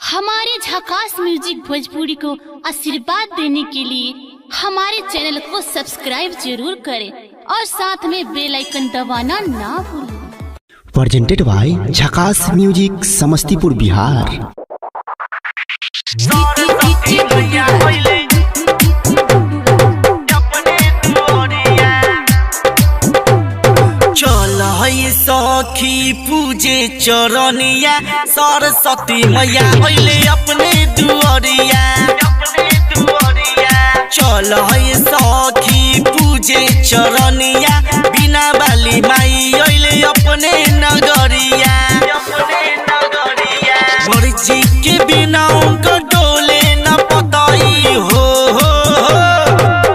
हमारे झकास म्यूजिक भोजपुरी को आशीर्वाद देने के लिए हमारे चैनल को सब्सक्राइब जरूर करें और साथ में बेल आइकन दबाना ना भूलें। प्रेजेंटेड बाय झकास म्यूजिक समस्तीपुर बिहार। सखी पूजे चरनिया सरस्वती मैया अइले अपने दुआरिया। चल सखी पूजे चरनिया बिना बाली माई अइले अपने नगरिया। मर्जी के बिना उनको डोले न पताई हो,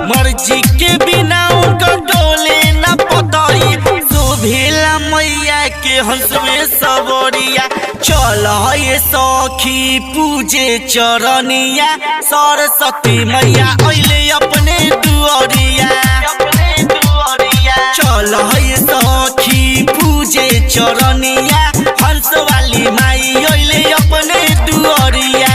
मर्जी के बिना उनको डोले न पताई। भेला मैया के हंस में सबोरिया। चल सखी पूजे चरनिया सरस्वती मैया अइले अपने दुआरिया। चल सखी पूजे चरनिया हंस वाली माई अइले अपने दुआरिया।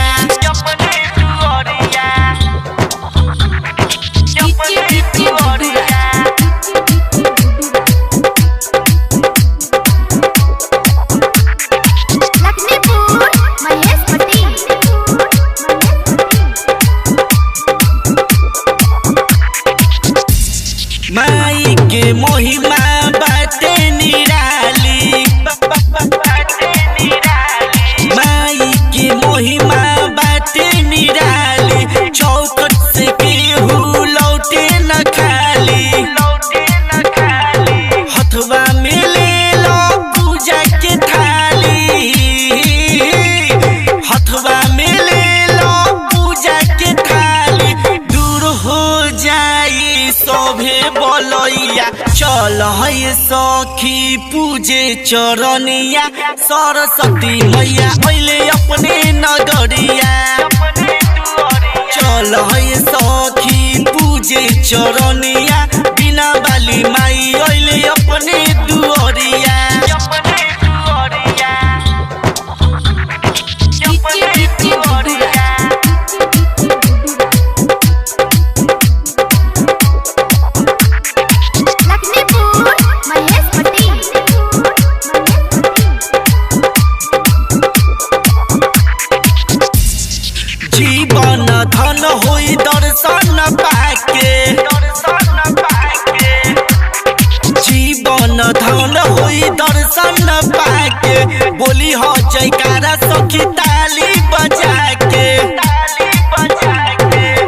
माई के महिमा बाटे निराली, माई के महिमा बाटे निराली। चौकट से केहू लौटे न खाली, हथवा में ले लो पूजा के थाली, हथवा में ले लो पूजा के थाली। दूर हो जाई सोभे बोलैया। चल सखी पूजे चरनिया सरस्वती मैया अइले अपने नगरिया। चल सखी पूजे चरनिया बिना बाली माई अइले अपने दुआरिया। जीवन धन होई दर्शन पाके, जीवन धन होई दर्शन पाके। बोली हो जयकारा सखी ताली बजा के।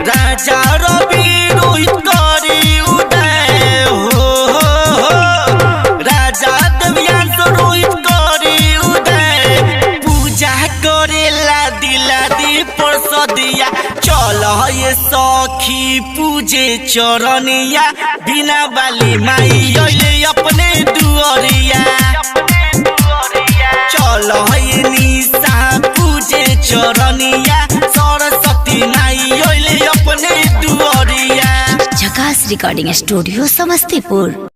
राजा रवि रोहित करी उदय हो, राजा देवयांश रोहित करी उदय। पूजा करेला दिला दी परसदिया। चल सखी पूजे चरनिया बिना बाली माई अइले अपने दुआरिया। चल निशा पूजे चरनिया सरस्वती माई अइले अपने दुआरिया। झकास रिकॉर्डिंग स्टूडियो समस्तीपुर।